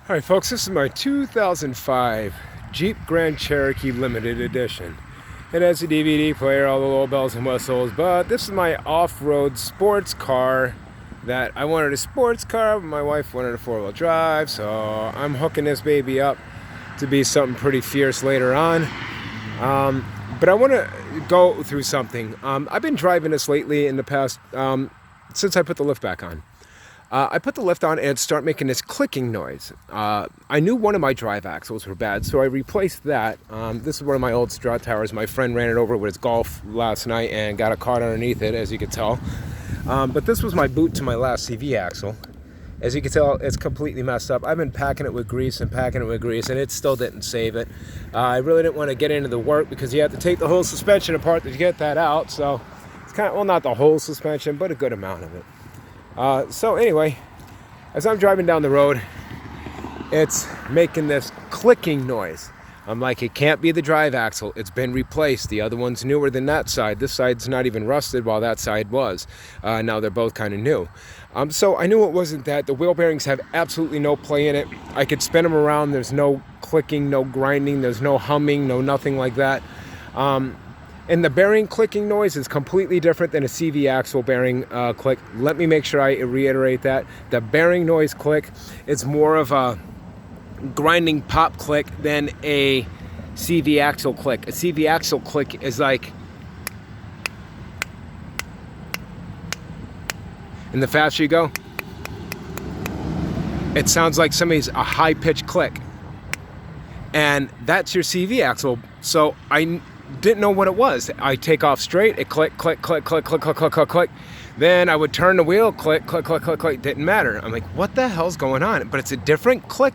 All right, folks, this is my 2005 Jeep Grand Cherokee Limited Edition. It has a DVD player, all the little bells and whistles, but this is my off-road sports car that I wanted a sports car, but my wife wanted a four-wheel drive, so I'm hooking this baby up to be something pretty fierce later on. But I want to go through something. I've been driving this lately in the past, since I put the lift back on. I put the lift on and it started making this clicking noise. I knew one of my drive axles were bad, so I replaced that. This is one of my old strut towers. My friend ran it over with his Golf last night and got a caught underneath it, as you could tell. But this was my boot to my last CV axle. As you can tell, it's completely messed up. I've been packing it with grease and it still didn't save it. I really didn't want to get into the work because you have to take the whole suspension apart to get that out. So it's kind of, well, not the whole suspension, but a good amount of it. So anyway, as I'm driving down the road, it's making this clicking noise. I'm like, it can't be the drive axle. It's been replaced. The other one's newer than that side. This side's not even rusted while that side was. Now they're both kind of new. So I knew it wasn't that. The wheel bearings have absolutely no play in it. I could spin them around. There's no clicking, no grinding. There's no humming, no nothing like that. And the bearing clicking noise is completely different than a CV axle bearing click. Let me make sure I reiterate that. The bearing noise click is more of a grinding pop click than a CV axle click. A CV axle click is like, and the faster you go, it sounds like somebody's a high-pitched click. And that's your CV axle. So I didn't know what it was. I take off straight, it click, click, click, click, click, click, click, click, click. Then I would turn the wheel, click, click, click, click, click. Didn't matter. I'm like, what the hell's going on? But it's a different click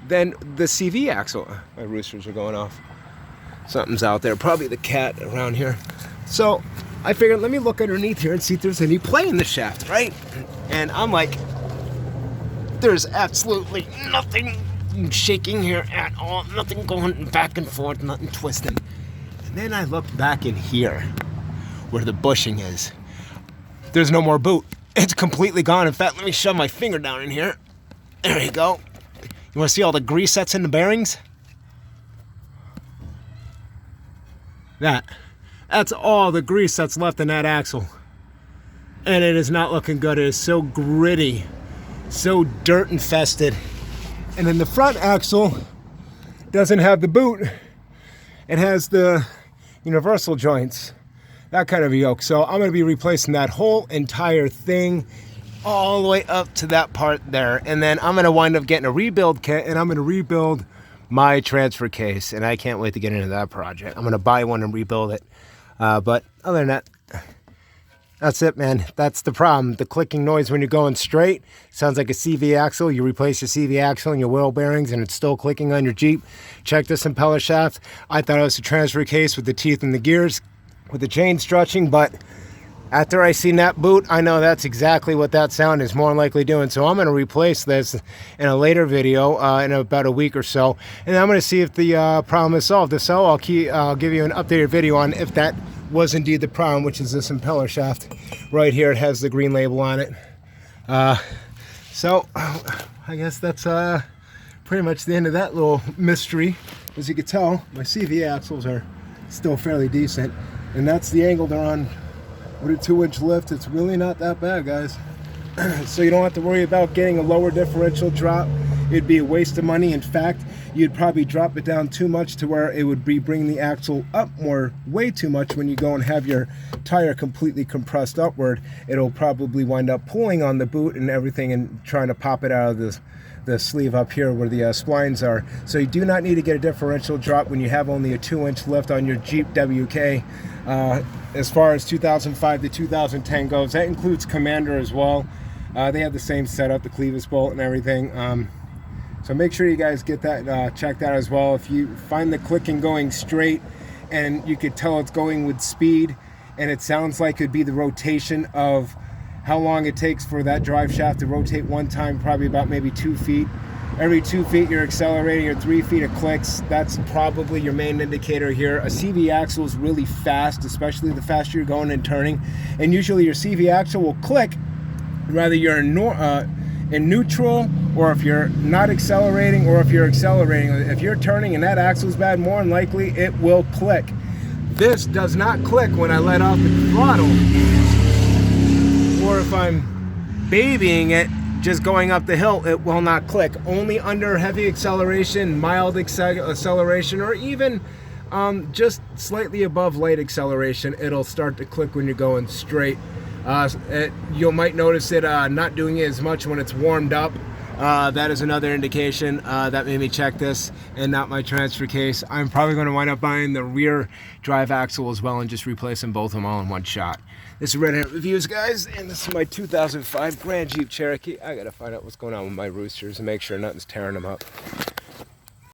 than the CV axle. My roosters are going off. Something's out there, probably the cat around here. So I figured, let me look underneath here and see if there's any play in the shaft, right? And I'm like, there's absolutely nothing shaking here at all. Nothing going back and forth, nothing twisting. And then I looked back in here where the bushing is. There's no more boot. It's completely gone. In fact, let me shove my finger down in here. There you go. You want to see all the grease that's in the bearings? That's all the grease that's left in that axle. And it is not looking good. It is so gritty, so dirt infested. And then the front axle doesn't have the boot. It has the universal joints, that kind of a yoke. So I'm going to be replacing that whole entire thing all the way up to that part there. And then I'm going to wind up getting a rebuild kit and I'm going to rebuild my transfer case. And I can't wait to get into that project. I'm going to buy one and rebuild it. But other than that, that's it, man. That's the problem. The clicking noise when you're going straight sounds like a CV axle. You replace your CV axle and your wheel bearings and it's still clicking on your Jeep. Check this impeller shaft. I thought it was a transfer case with the teeth and the gears with the chain stretching, but after I seen that boot, I know that's exactly what that sound is more than likely doing. So I'm going to replace this in a later video in about a week or so. And I'm going to see if the problem is solved. If so, I'll give you an updated video on if that was indeed the problem, which is this impeller shaft right here. It has the green label on it. So I guess that's pretty much the end of that little mystery. As you can tell, my CV axles are still fairly decent. And that's the angle they're on. With a 2-inch lift, it's really not that bad, guys. So you don't have to worry about getting a lower differential drop. It'd be a waste of money. In fact, you'd probably drop it down too much to where it would be bringing the axle up way too much when you go and have your tire completely compressed upward. It'll probably wind up pulling on the boot and everything and trying to pop it out of the sleeve up here where the splines are. So you do not need to get a differential drop when you have only a 2-inch lift on your Jeep WK. As far as 2005 to 2010 goes, that includes Commander as well. They have the same setup, the clevis bolt and everything. So make sure you guys get that checked out as well. If you find the clicking going straight and you could tell it's going with speed and it sounds like it'd be the rotation of how long it takes for that drive shaft to rotate one time, probably about maybe 2 feet. Every 2 feet you're accelerating, or 3 feet of clicks. That's probably your main indicator here. A CV axle is really fast, especially the faster you're going and turning. And usually your CV axle will click, whether you're in neutral, or if you're not accelerating, or if you're accelerating. If you're turning and that axle's bad, more than likely it will click. This does not click when I let off the throttle, or if I'm babying it, just going up the hill, it will not click. Only under heavy acceleration, mild acceleration, or even just slightly above light acceleration, it'll start to click when you're going straight. You might notice it not doing it as much when it's warmed up. That is another indication that made me check this and not my transfer case. I'm probably going to wind up buying the rear drive axle as well and just replacing both of them all in one shot. This is Red Hat Reviews, guys, and this is my 2005 Grand Jeep Cherokee. I gotta find out what's going on with my roosters and make sure nothing's tearing them up.